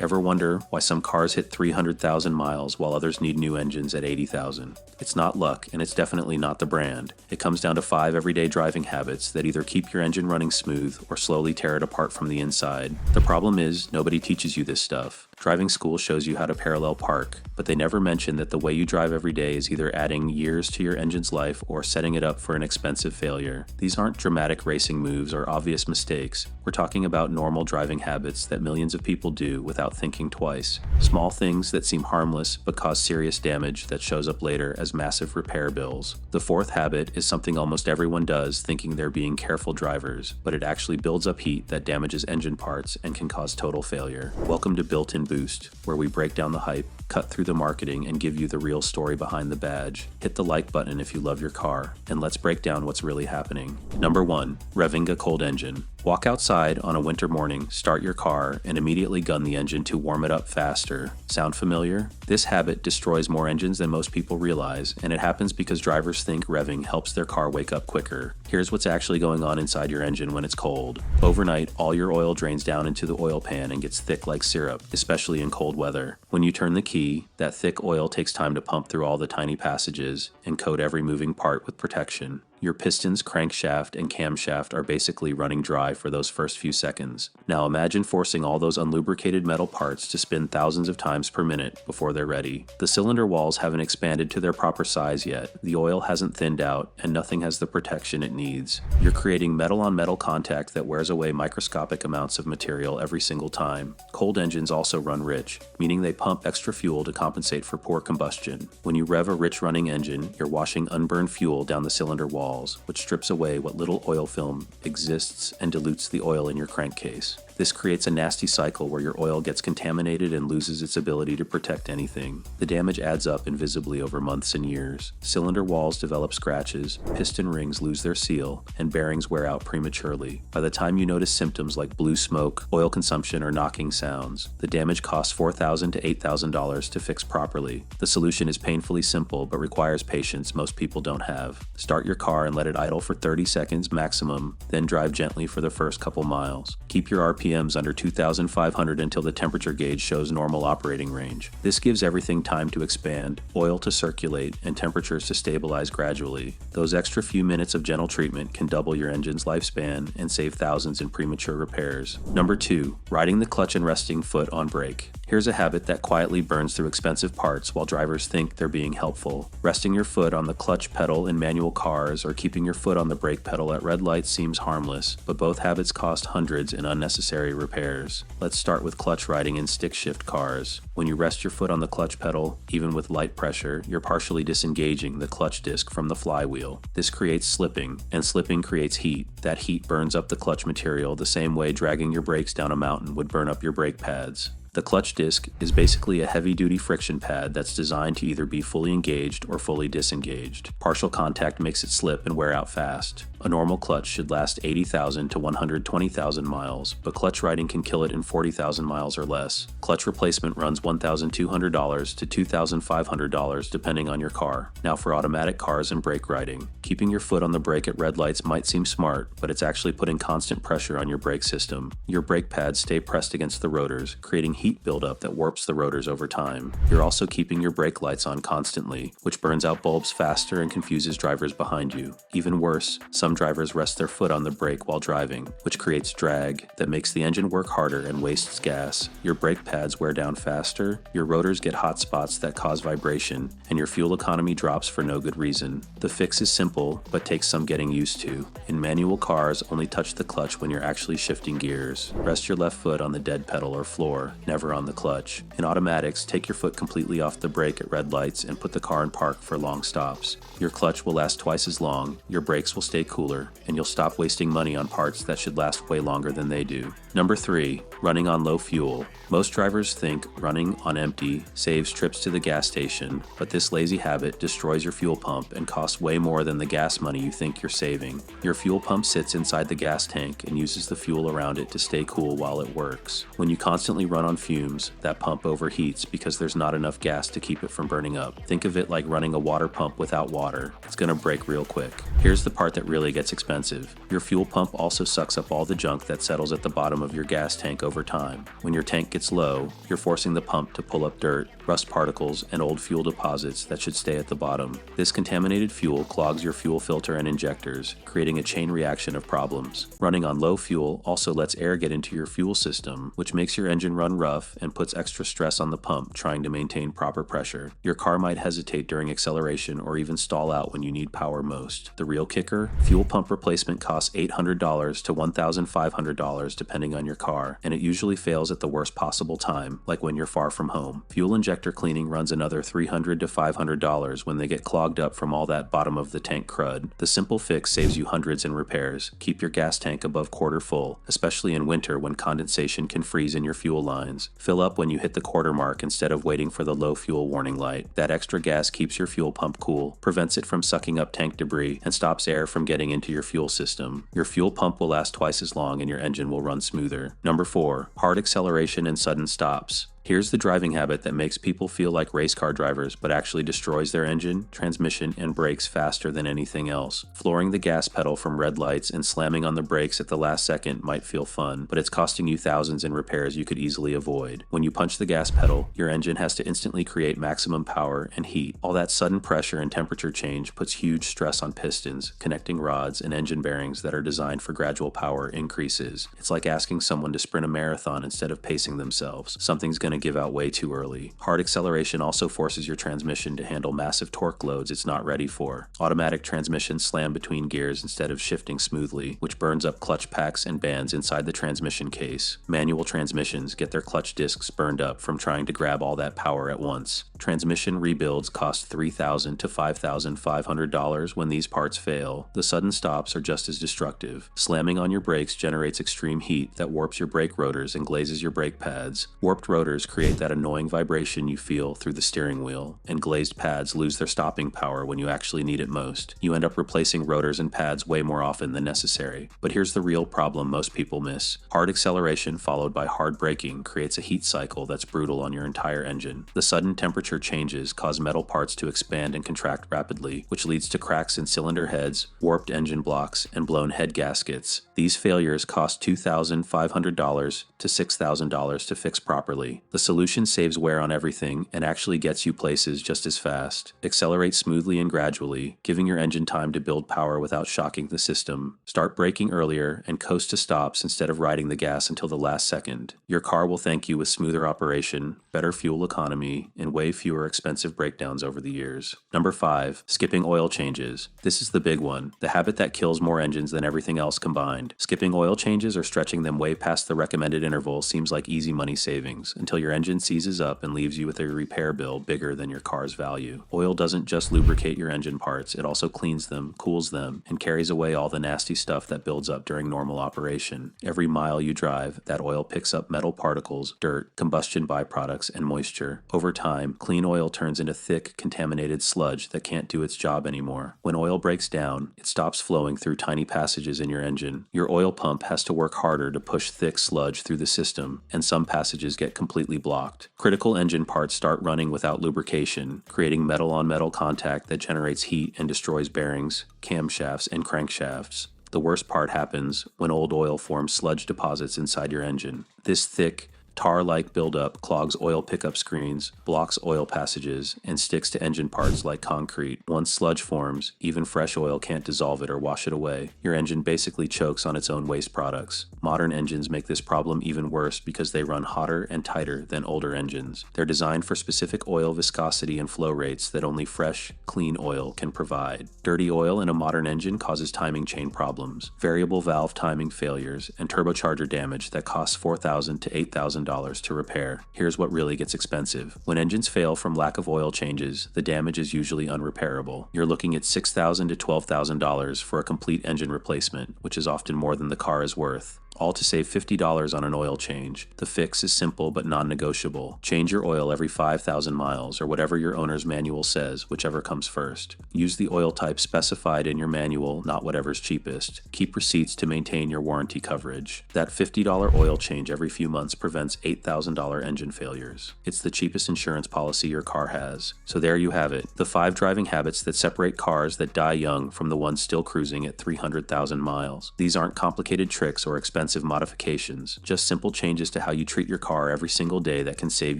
Ever wonder why some cars hit 300,000 miles while others need new engines at 80,000? It's not luck, and it's definitely not the brand. It comes down to 5 everyday driving habits that either keep your engine running smooth or slowly tear it apart from the inside. The problem is, nobody teaches you this stuff. Driving school shows you how to parallel park, but they never mention that the way you drive every day is either adding years to your engine's life or setting it up for an expensive failure. These aren't dramatic racing moves or obvious mistakes. We're talking about normal driving habits that millions of people do without thinking twice. Small things that seem harmless but cause serious damage that shows up later as massive repair bills. The fourth habit is something almost everyone does thinking they're being careful drivers, but it actually builds up heat that damages engine parts and can cause total failure. Welcome to Built-in Boost, where we break down the hype, cut through the marketing, and give you the real story behind the badge. Hit the like button if you love your car, and let's break down what's really happening. Number 1. Revving a cold engine. Walk outside on a winter morning, start your car, and immediately gun the engine to warm it up faster. Sound familiar? This habit destroys more engines than most people realize, and it happens because drivers think revving helps their car wake up quicker. Here's what's actually going on inside your engine when it's cold. Overnight, all your oil drains down into the oil pan and gets thick like syrup, especially in cold weather. When you turn the key, that thick oil takes time to pump through all the tiny passages and coat every moving part with protection. Your pistons, crankshaft, and camshaft are basically running dry for those first few seconds. Now imagine forcing all those unlubricated metal parts to spin thousands of times per minute before they're ready. The cylinder walls haven't expanded to their proper size yet, the oil hasn't thinned out, and nothing has the protection it needs. You're creating metal-on-metal contact that wears away microscopic amounts of material every single time. Cold engines also run rich, meaning they pump extra fuel to compensate for poor combustion. When you rev a rich-running engine, you're washing unburned fuel down the cylinder wall, which strips away what little oil film exists and dilutes the oil in your crankcase. This creates a nasty cycle where your oil gets contaminated and loses its ability to protect anything. The damage adds up invisibly over months and years. Cylinder walls develop scratches, piston rings lose their seal, and bearings wear out prematurely. By the time you notice symptoms like blue smoke, oil consumption, or knocking sounds, the damage costs $4,000 to $8,000 to fix properly. The solution is painfully simple but requires patience most people don't have. Start your car and let it idle for 30 seconds maximum, then drive gently for the first couple miles. Keep your RPMs under 2,500 until the temperature gauge shows normal operating range. This gives everything time to expand, oil to circulate, and temperatures to stabilize gradually. Those extra few minutes of gentle treatment can double your engine's lifespan and save thousands in premature repairs. Number 2. Riding the clutch and resting foot on brake. Here's a habit that quietly burns through expensive parts while drivers think they're being helpful. Resting your foot on the clutch pedal in manual cars or keeping your foot on the brake pedal at red lights seems harmless, but both habits cost hundreds in unnecessary repairs. Let's start with clutch riding in stick-shift cars. When you rest your foot on the clutch pedal, even with light pressure, you're partially disengaging the clutch disc from the flywheel. This creates slipping, and slipping creates heat. That heat burns up the clutch material the same way dragging your brakes down a mountain would burn up your brake pads. The clutch disc is basically a heavy-duty friction pad that's designed to either be fully engaged or fully disengaged. Partial contact makes it slip and wear out fast. A normal clutch should last 80,000 to 120,000 miles, but clutch riding can kill it in 40,000 miles or less. Clutch replacement runs $1,200 to $2,500 depending on your car. Now for automatic cars and brake riding. Keeping your foot on the brake at red lights might seem smart, but it's actually putting constant pressure on your brake system. Your brake pads stay pressed against the rotors, creating heat buildup that warps the rotors over time. You're also keeping your brake lights on constantly, which burns out bulbs faster and confuses drivers behind you. Even worse, some drivers rest their foot on the brake while driving, which creates drag that makes the engine work harder and wastes gas. Your brake pads wear down faster, your rotors get hot spots that cause vibration, and your fuel economy drops for no good reason. The fix is simple, but takes some getting used to. In manual cars, only touch the clutch when you're actually shifting gears. Rest your left foot on the dead pedal or floor, never on the clutch. In automatics, take your foot completely off the brake at red lights and put the car in park for long stops. Your clutch will last twice as long, your brakes will stay cooler, and you'll stop wasting money on parts that should last way longer than they do. Number 3. Running on low fuel. Most drivers think running on empty saves trips to the gas station, but this lazy habit destroys your fuel pump and costs way more than the gas money you think you're saving. Your fuel pump sits inside the gas tank and uses the fuel around it to stay cool while it works. When you constantly run on fumes, that pump overheats because there's not enough gas to keep it from burning up. Think of it like running a water pump without water. It's gonna break real quick. Here's the part that really really gets expensive. Your fuel pump also sucks up all the junk that settles at the bottom of your gas tank over time. When your tank gets low, you're forcing the pump to pull up dirt, rust particles, and old fuel deposits that should stay at the bottom. This contaminated fuel clogs your fuel filter and injectors, creating a chain reaction of problems. Running on low fuel also lets air get into your fuel system, which makes your engine run rough and puts extra stress on the pump trying to maintain proper pressure. Your car might hesitate during acceleration or even stall out when you need power most. The real kicker? Fuel pump replacement costs $800 to $1,500 depending on your car, and it usually fails at the worst possible time, like when you're far from home. Fuel injector cleaning runs another $300 to $500 when they get clogged up from all that bottom of the tank crud. The simple fix saves you hundreds in repairs. Keep your gas tank above quarter full, especially in winter when condensation can freeze in your fuel lines. Fill up when you hit the quarter mark instead of waiting for the low fuel warning light. That extra gas keeps your fuel pump cool, prevents it from sucking up tank debris, and stops air from getting into your fuel system. Your fuel pump will last twice as long and your engine will run smoother. Number 4. Hard acceleration and sudden stops. Here's the driving habit that makes people feel like race car drivers but actually destroys their engine, transmission, and brakes faster than anything else. Flooring the gas pedal from red lights and slamming on the brakes at the last second might feel fun, but it's costing you thousands in repairs you could easily avoid. When you punch the gas pedal, your engine has to instantly create maximum power and heat. All that sudden pressure and temperature change puts huge stress on pistons, connecting rods, and engine bearings that are designed for gradual power increases. It's like asking someone to sprint a marathon instead of pacing themselves. Something's going to give out way too early. Hard acceleration also forces your transmission to handle massive torque loads it's not ready for. Automatic transmissions slam between gears instead of shifting smoothly, which burns up clutch packs and bands inside the transmission case. Manual transmissions get their clutch discs burned up from trying to grab all that power at once. Transmission rebuilds cost $3,000 to $5,500 when these parts fail. The sudden stops are just as destructive. Slamming on your brakes generates extreme heat that warps your brake rotors and glazes your brake pads. Warped rotors create that annoying vibration you feel through the steering wheel, and glazed pads lose their stopping power when you actually need it most. You end up replacing rotors and pads way more often than necessary. But here's the real problem most people miss. Hard acceleration followed by hard braking creates a heat cycle that's brutal on your entire engine. The sudden temperature changes cause metal parts to expand and contract rapidly, which leads to cracks in cylinder heads, warped engine blocks, and blown head gaskets. These failures cost $2,500 to $6,000 to fix properly. The solution saves wear on everything and actually gets you places just as fast. Accelerate smoothly and gradually, giving your engine time to build power without shocking the system. Start braking earlier and coast to stops instead of riding the gas until the last second. Your car will thank you with smoother operation, better fuel economy, and way fewer expensive breakdowns over the years. Number 5. Skipping oil changes. This is the big one, the habit that kills more engines than everything else combined. Skipping oil changes or stretching them way past the recommended interval seems like easy money savings, until your engine seizes up and leaves you with a repair bill bigger than your car's value. Oil doesn't just lubricate your engine parts, it also cleans them, cools them, and carries away all the nasty stuff that builds up during normal operation. Every mile you drive, that oil picks up metal particles, dirt, combustion byproducts, and moisture. Over time, clean oil turns into thick, contaminated sludge that can't do its job anymore. When oil breaks down, it stops flowing through tiny passages in your engine. Your oil pump has to work harder to push thick sludge through the system, and some passages get completely blocked. Critical engine parts start running without lubrication, creating metal-on-metal contact that generates heat and destroys bearings, camshafts, and crankshafts. The worst part happens when old oil forms sludge deposits inside your engine. This thick, tar-like buildup clogs oil pickup screens, blocks oil passages, and sticks to engine parts like concrete. Once sludge forms, even fresh oil can't dissolve it or wash it away. Your engine basically chokes on its own waste products. Modern engines make this problem even worse because they run hotter and tighter than older engines. They're designed for specific oil viscosity and flow rates that only fresh, clean oil can provide. Dirty oil in a modern engine causes timing chain problems, variable valve timing failures, and turbocharger damage that costs $4,000 to $8,000 to repair. Here's what really gets expensive. When engines fail from lack of oil changes, the damage is usually unrepairable. You're looking at $6,000 to $12,000 for a complete engine replacement, which is often more than the car is worth. all to save $50 on an oil change. The fix is simple but non-negotiable. Change your oil every 5,000 miles or whatever your owner's manual says, whichever comes first. Use the oil type specified in your manual, not whatever's cheapest. Keep receipts to maintain your warranty coverage. That $50 oil change every few months prevents $8,000 engine failures. It's the cheapest insurance policy your car has. So there you have it, the 5 driving habits that separate cars that die young from the ones still cruising at 300,000 miles. These aren't complicated tricks or expensive modifications, just simple changes to how you treat your car every single day that can save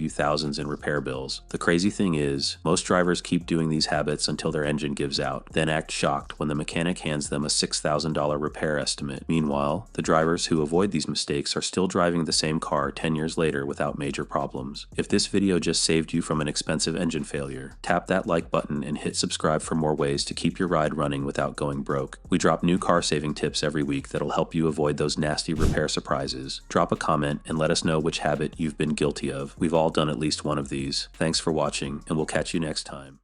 you thousands in repair bills. The crazy thing is, most drivers keep doing these habits until their engine gives out, then act shocked when the mechanic hands them a $6,000 repair estimate. Meanwhile, the drivers who avoid these mistakes are still driving the same car 10 years later without major problems. If this video just saved you from an expensive engine failure, tap that like button and hit subscribe for more ways to keep your ride running without going broke. We drop new car saving tips every week that'll help you avoid those nasty repair surprises. Drop a comment and let us know which habit you've been guilty of. We've all done at least one of these. Thanks for watching, and we'll catch you next time.